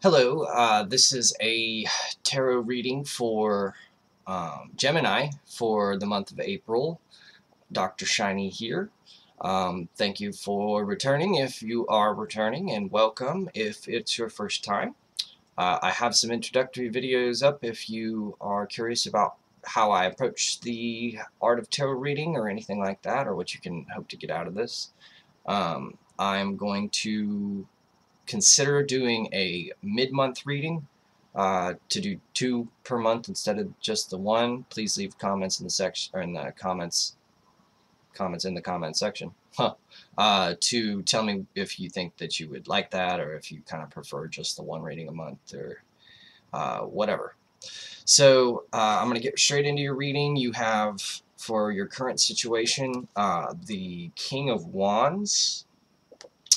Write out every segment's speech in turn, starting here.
Hello, this is a tarot reading for Gemini for the month of April. Dr. Shiny here. Thank you for returning if you are returning, and welcome if it's your first time. I have some introductory videos up if you are curious about how I approach the art of tarot reading or anything like that, or what you can hope to get out of this. I'm going to consider doing a mid-month reading to do 2 per month instead of just the 1. Please leave comments in the section or in the comments in the comment section to tell me if you think that you would like that, or if you kind of prefer just the 1 reading a month, or whatever. So I'm going to get straight into your reading. You have, for your current situation, the King of Wands.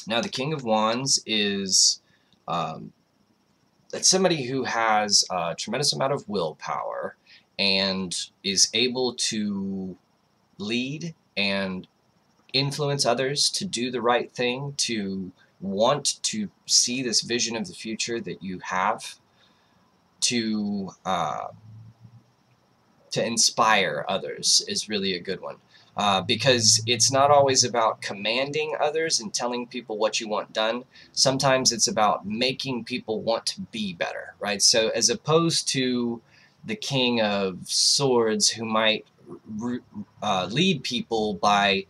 Now, the King of Wands is that's somebody who has a tremendous amount of willpower and is able to lead and influence others to do the right thing, to want to see this vision of the future that you have, to inspire others is really a good one. Because it's not always about commanding others and telling people what you want done. Sometimes it's about making people want to be better, right? So as opposed to the King of Swords, who might lead people by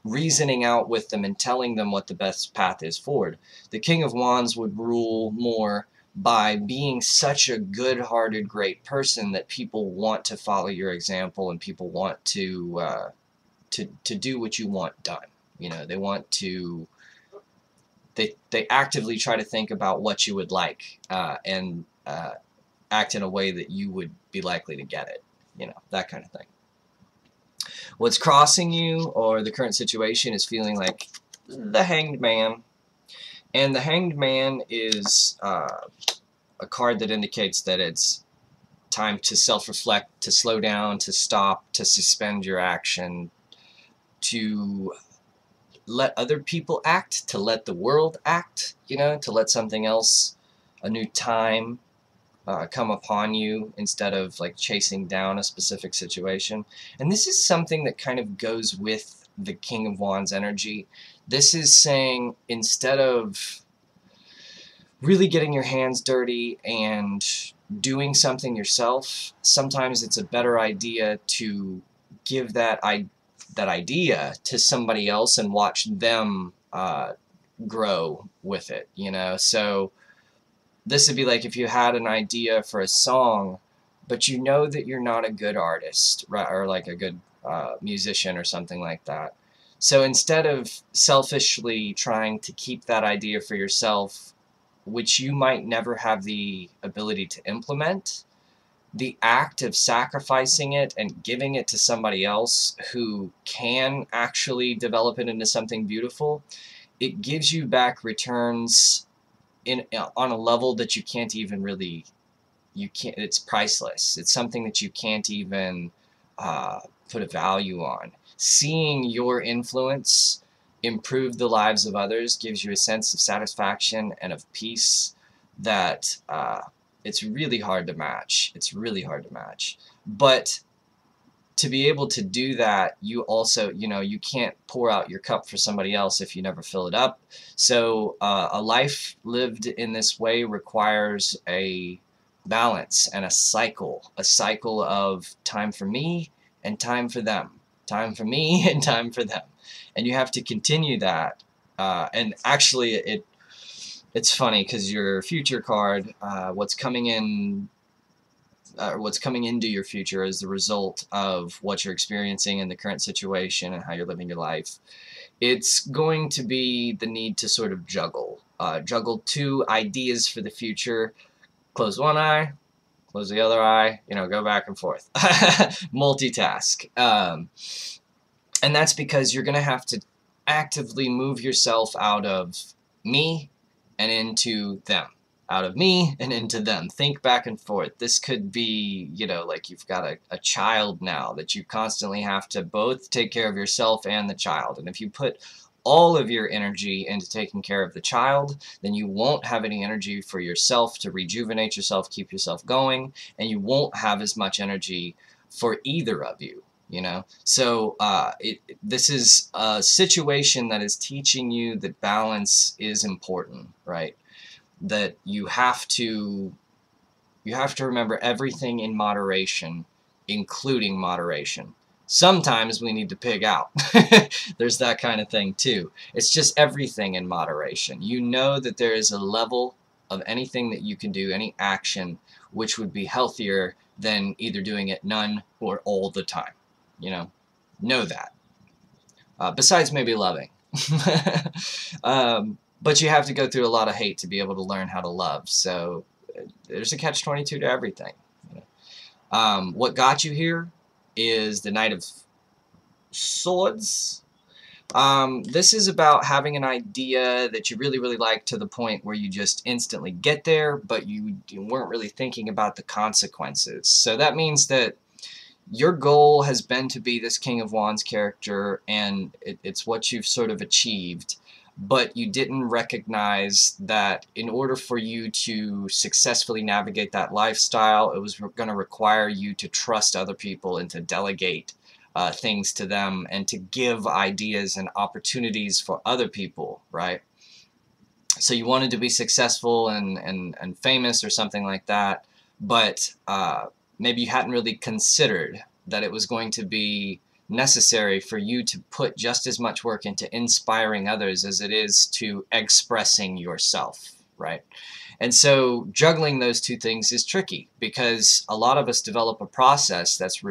reasoning out with them and telling them what the best path is forward, the King of Wands would rule more by being such a good-hearted, great person that people want to follow your example, and people want to do what you want done. You know, they want to. They actively try to think about what you would like and act in a way that you would be likely to get it. You know, that kind of thing. What's crossing you, or the current situation, is feeling like the Hanged Man. And the Hanged Man is a card that indicates that it's time to self-reflect, to slow down, to stop, to suspend your action, to let other people act, to let the world act, you know, to let something else, a new time, come upon you instead of like chasing down a specific situation. And this is something that kind of goes with the King of Wands energy. This is saying, instead of really getting your hands dirty and doing something yourself, sometimes it's a better idea to give that idea to somebody else and watch them grow with it, you know? So this would be like if you had an idea for a song, but you know that you're not a good artist, right, or like a good musician or something like that. So instead of selfishly trying to keep that idea for yourself, which you might never have the ability to implement, the act of sacrificing it and giving it to somebody else who can actually develop it into something beautiful, it gives you back returns on a level that you can't even really, it's priceless. It's something that you can't even put a value on. Seeing your influence improve the lives of others gives you a sense of satisfaction and of peace that it's really hard to match. It's really hard to match. But to be able to do that, you also, you know, you can't pour out your cup for somebody else if you never fill it up. So a life lived in this way requires a balance and a cycle of time for me and time for them, time for me and time for them. And you have to continue that. And actually, it's funny because your future card, what's coming into your future as the result of what you're experiencing in the current situation and how you're living your life, it's going to be the need to sort of juggle 2 ideas for the future. Close one eye, close the other eye, you know, go back and forth. Multitask. And that's because you're going to have to actively move yourself out of me and into them. Out of me and into them. Think back and forth. This could be, you know, like you've got a child now that you constantly have to both take care of yourself and the child. And if you put all of your energy into taking care of the child, then you won't have any energy for yourself to rejuvenate yourself, keep yourself going, and you won't have as much energy for either of you, you know? So this is a situation that is teaching you that balance is important, right? That you have to remember everything in moderation, including moderation. Sometimes we need to pig out. There's that kind of thing too. It's just everything in moderation. You know that there is a level of anything that you can do, any action, which would be healthier than either doing it none or all the time. You know that. Besides maybe loving. But you have to go through a lot of hate to be able to learn how to love. So there's a catch-22 to everything. What got you here is the Knight of Swords. This is about having an idea that you really, really like to the point where you just instantly get there, but you weren't really thinking about the consequences. So that means that your goal has been to be this King of Wands character, and it's what you've sort of achieved, but you didn't recognize that in order for you to successfully navigate that lifestyle, it was going to require you to trust other people and to delegate things to them and to give ideas and opportunities for other people, right? So you wanted to be successful and famous or something like that, but maybe you hadn't really considered that it was going to be necessary for you to put just as much work into inspiring others as it is to expressing yourself, right? And so juggling those two things is tricky because a lot of us develop a process that's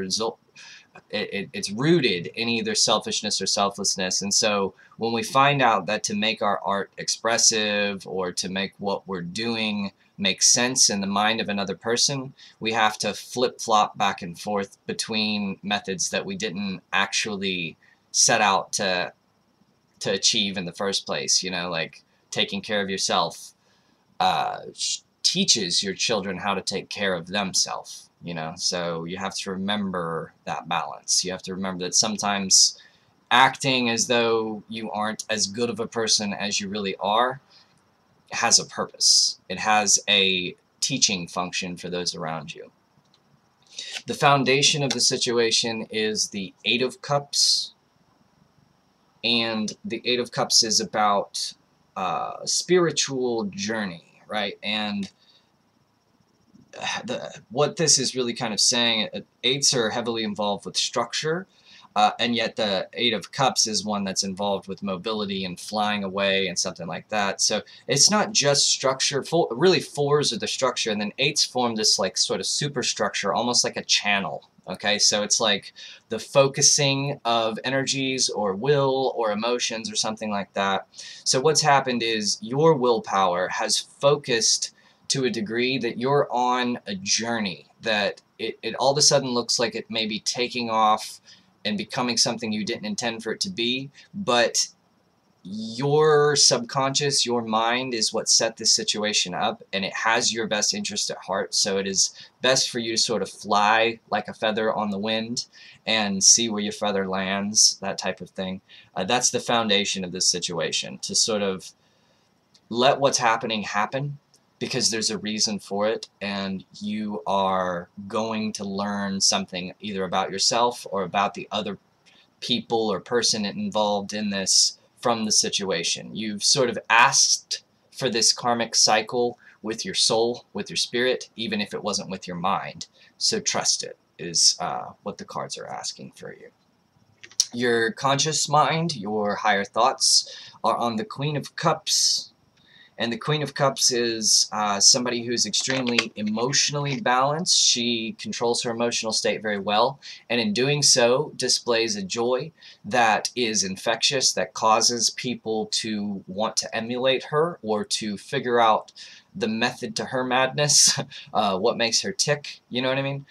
it's rooted in either selfishness or selflessness. And so when we find out that to make our art expressive or to make what we're doing make sense in the mind of another person, we have to flip-flop back and forth between methods that we didn't actually set out to achieve in the first place. You know, like taking care of yourself teaches your children how to take care of themselves. You know, so you have to remember that balance. You have to remember that sometimes acting as though you aren't as good of a person as you really are has a purpose. It has a teaching function for those around you. The foundation of the situation is the Eight of Cups, and the Eight of Cups is about a spiritual journey, right? And what this is really kind of saying, eights are heavily involved with structure, and yet the Eight of Cups is one that's involved with mobility and flying away and something like that. So it's not just structure. Really, fours are the structure, and then eights form this like sort of superstructure, almost like a channel. Okay, so it's like the focusing of energies or will or emotions or something like that. So what's happened is your willpower has focused to a degree that you're on a journey that it all of a sudden looks like it may be taking off and becoming something you didn't intend for it to be, but your subconscious, your mind is what set this situation up, and it has your best interest at heart. So it is best for you to sort of fly like a feather on the wind and see where your feather lands, that type of thing. That's the foundation of this situation, to sort of let what's happening happen because there's a reason for it, and you are going to learn something either about yourself or about the other people or person involved in this from the situation. You've sort of asked for this karmic cycle with your soul, with your spirit, even if it wasn't with your mind. So trust it is what the cards are asking for you. Your conscious mind, your higher thoughts, are on the Queen of Cups. And the Queen of Cups is somebody who's extremely emotionally balanced. She controls her emotional state very well, and in doing so displays a joy that is infectious, that causes people to want to emulate her or to figure out the method to her madness, what makes her tick, you know what I mean?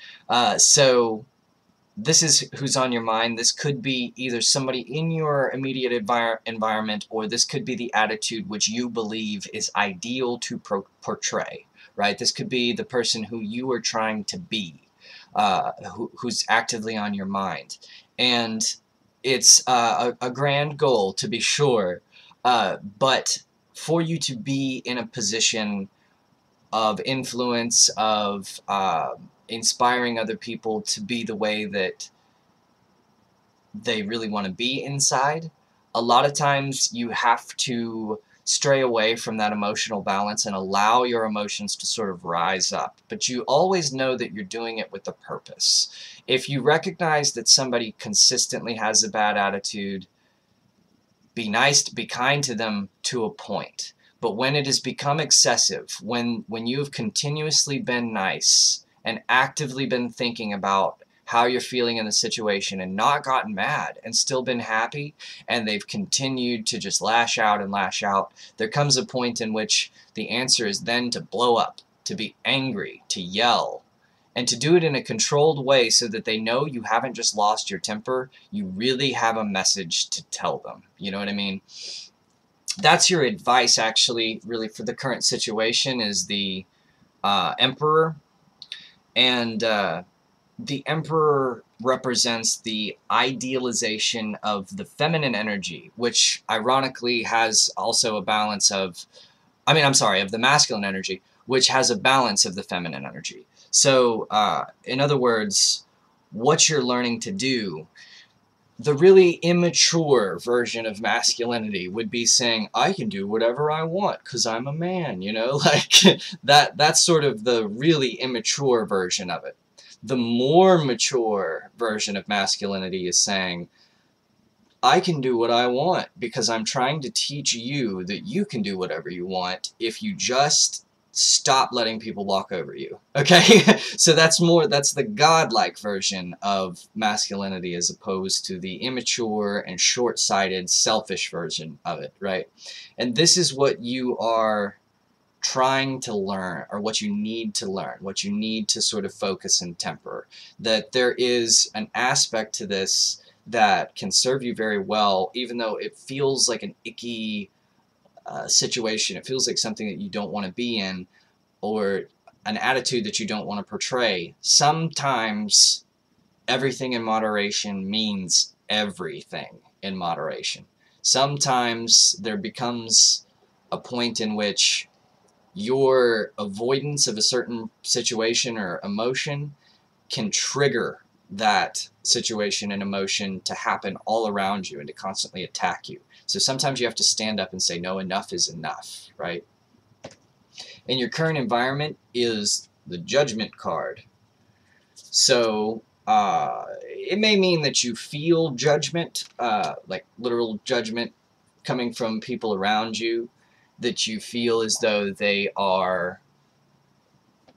So this is who's on your mind. This could be either somebody in your immediate environment, or this could be the attitude which you believe is ideal to portray, right? This could be the person who you are trying to be, who's actively on your mind. And It's a grand goal, to be sure, but for you to be in a position of influence, of inspiring other people to be the way that they really want to be inside, a lot of times you have to stray away from that emotional balance and allow your emotions to sort of rise up. But you always know that you're doing it with a purpose. If you recognize that somebody consistently has a bad attitude, be nice, be kind to them to a point. But when it has become excessive, when you have continuously been nice and actively been thinking about how you're feeling in the situation and not gotten mad and still been happy, and they've continued to just lash out, there comes a point in which the answer is then to blow up, to be angry, to yell, and to do it in a controlled way so that they know you haven't just lost your temper, you really have a message to tell them. You know what I mean? That's your advice, actually, really, for the current situation, is the Emperor. And the Emperor represents the idealization of the feminine energy, which ironically has also a balance of, I'm sorry, of the masculine energy, which has a balance of the feminine energy. So, in other words, what you're learning to do, the really immature version of masculinity would be saying, I can do whatever I want because I'm a man, you know? Like, that's sort of the really immature version of it. The more mature version of masculinity is saying, I can do what I want because I'm trying to teach you that you can do whatever you want if you just stop letting people walk over you. Okay? So that's the godlike version of masculinity as opposed to the immature and short-sighted, selfish version of it, right? And this is what you are trying to learn, or what you need to learn, what you need to sort of focus and temper. That there is an aspect to this that can serve you very well, even though it feels like an icky situation. It feels like something that you don't want to be in, or an attitude that you don't want to portray. Sometimes everything in moderation means everything in moderation. Sometimes there becomes a point in which your avoidance of a certain situation or emotion can trigger that situation and emotion to happen all around you and to constantly attack you. So sometimes you have to stand up and say, no, enough is enough, right? And your current environment is the Judgment card. So it may mean that you feel judgment, like literal judgment coming from people around you, that you feel as though they are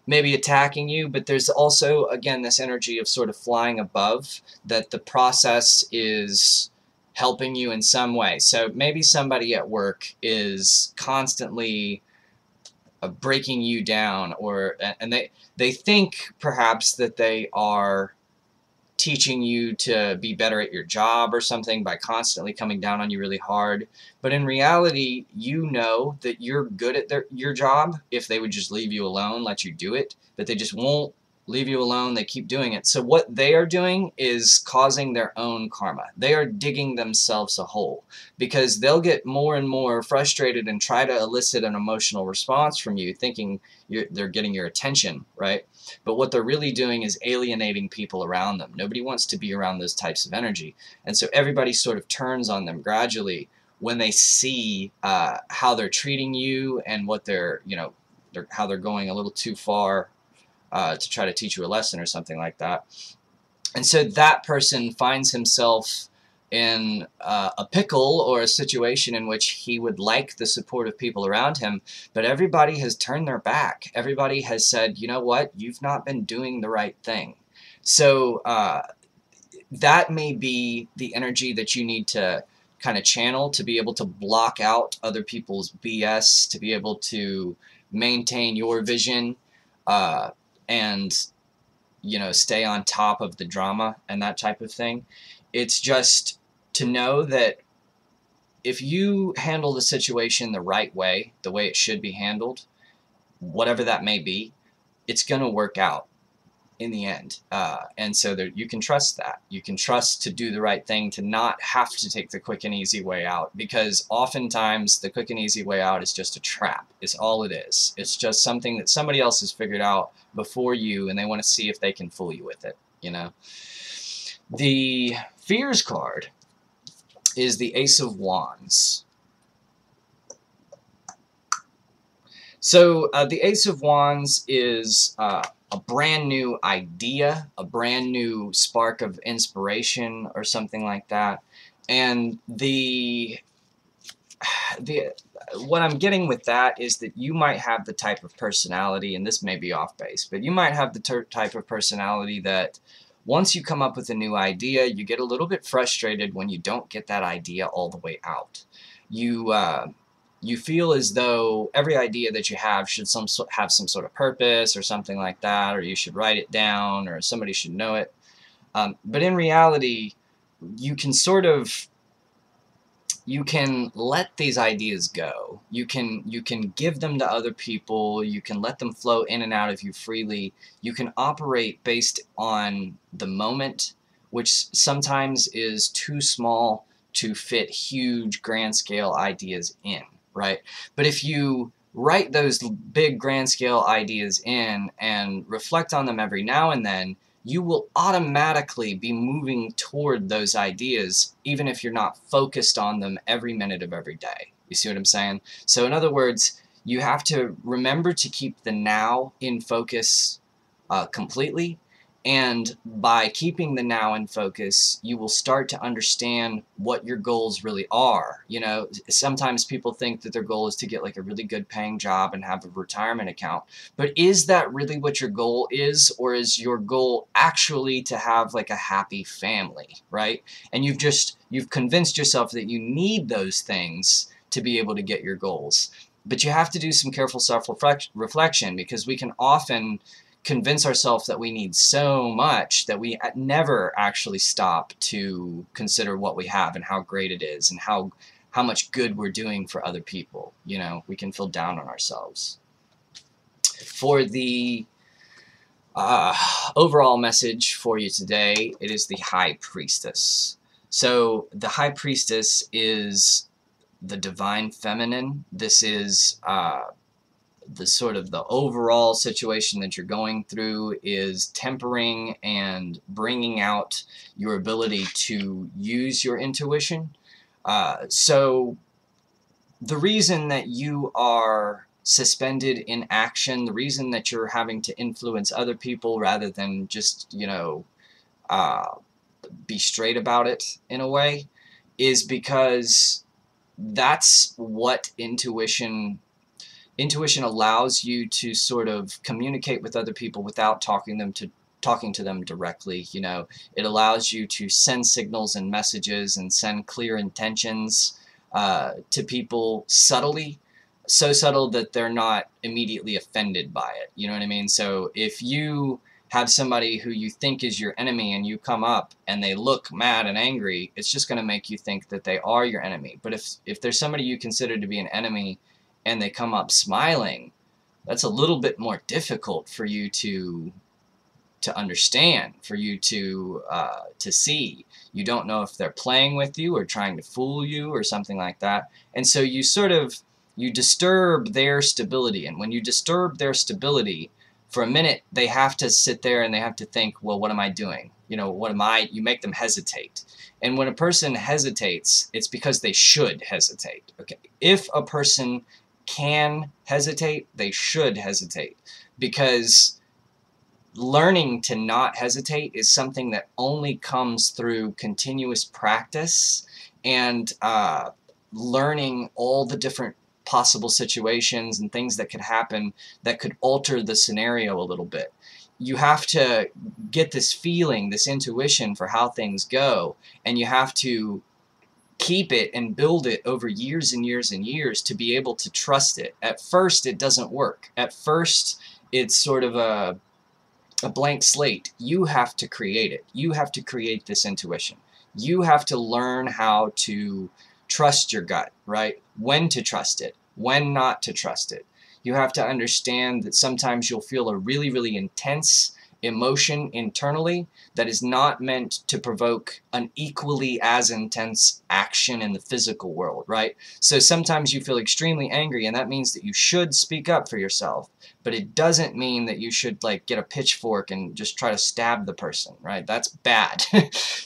maybe attacking you, but there's also, again, this energy of sort of flying above, that the process is helping you in some way. So maybe somebody at work is constantly breaking you down, and they think perhaps that they are teaching you to be better at your job or something by constantly coming down on you really hard. But in reality, you know that you're good at your job if they would just leave you alone, let you do it. But they just won't leave you alone. They keep doing it. So what they are doing is causing their own karma. They are digging themselves a hole, because they'll get more and more frustrated and try to elicit an emotional response from you, thinking they're getting your attention, right? But what they're really doing is alienating people around them. Nobody wants to be around those types of energy. And so everybody sort of turns on them gradually when they see how they're treating you and what how they're going a little too far to try to teach you a lesson or something like that. And so that person finds himself in a pickle, or a situation in which he would like the support of people around him, but everybody has turned their back. Everybody has said, you know what, you've not been doing the right thing. So that may be the energy that you need to kind of channel to be able to block out other people's BS, to be able to maintain your vision, and stay on top of the drama and that type of thing. It's just to know that if you handle the situation the right way, the way it should be handled, whatever that may be, it's going to work out. in the end. And so there, you can trust that. You can trust to do the right thing, to not have to take the quick and easy way out, because oftentimes the quick and easy way out is just a trap. It's all it is. It's just something that somebody else has figured out before you, and they want to see if they can fool you with it, you know. The Fears card is the Ace of Wands. So the Ace of Wands is a brand new idea, a brand new spark of inspiration or something like that. And what I'm getting with that is that you might have the type of personality, and this may be off base, but you might have the type of personality that once you come up with a new idea, you get a little bit frustrated when you don't get that idea all the way out. You feel as though every idea that you have should have some sort of purpose or something like that, or you should write it down, or somebody should know it. But in reality, you can let these ideas go. You can give them to other people. You can let them flow in and out of you freely. You can operate based on the moment, which sometimes is too small to fit huge grand scale ideas in, right? But if you write those big grand scale ideas in and reflect on them every now and then, you will automatically be moving toward those ideas, even if you're not focused on them every minute of every day. You see what I'm saying? So in other words, you have to remember to keep the now in focus completely. And by keeping the now in focus, you will start to understand what your goals really are. You know, sometimes people think that their goal is to get like a really good paying job and have a retirement account. But is that really what your goal is? Or is your goal actually to have like a happy family, right? And you've convinced yourself that you need those things to be able to get your goals. But you have to do some careful self-reflection, because we can often convince ourselves that we need so much that we never actually stop to consider what we have and how great it is and how much good we're doing for other people. You know, we can feel down on ourselves. For the overall message for you today, it is the High Priestess. So the High Priestess is the divine feminine. This is the sort of the overall situation that you're going through is tempering and bringing out your ability to use your intuition. So the reason that you are suspended in action, the reason that you're having to influence other people rather than just, you know, be straight about it in a way, is because that's what intuition allows you to sort of communicate with other people without talking to them directly. You know, it allows you to send signals and messages and send clear intentions to people subtly, so subtle that they're not immediately offended by it. You know what I mean? So if you have somebody who you think is your enemy and you come up and they look mad and angry, it's just going to make you think that they are your enemy. But if there's somebody you consider to be an enemy and they come up smiling, that's a little bit more difficult for you to understand, for you to see. You don't know if they're playing with you or trying to fool you or something like that. And so you disturb their stability. And when you disturb their stability, for a minute, they have to sit there and they have to think, well, what am I doing? You know, you make them hesitate. And when a person hesitates, it's because they should hesitate. Okay, if a person can hesitate, they should hesitate, because learning to not hesitate is something that only comes through continuous practice and learning all the different possible situations and things that could happen that could alter the scenario a little bit. You have to get this feeling, this intuition for how things go, and you have to keep it and build it over years and years and years to be able to trust it. At first, it doesn't work. At first, it's sort of a blank slate. You have to create it. You have to create this intuition. You have to learn how to trust your gut, right? When to trust it, when not to trust it. You have to understand that sometimes you'll feel a really, really intense emotion internally that is not meant to provoke an equally as intense action in the physical world, right? So sometimes you feel extremely angry, and that means that you should speak up for yourself, but it doesn't mean that you should like get a pitchfork and just try to stab the person, right? That's bad.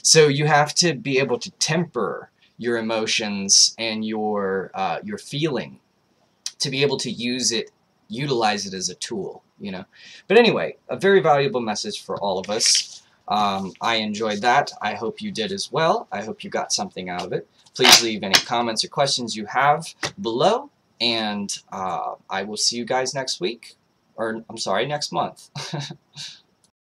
So you have to be able to temper your emotions and your feeling to be able to utilize it as a tool, you know. But anyway, a very valuable message for all of us. I enjoyed that. I hope you did as well. I hope you got something out of it. Please leave any comments or questions you have below, and I will see you guys next week, or I'm sorry, next month.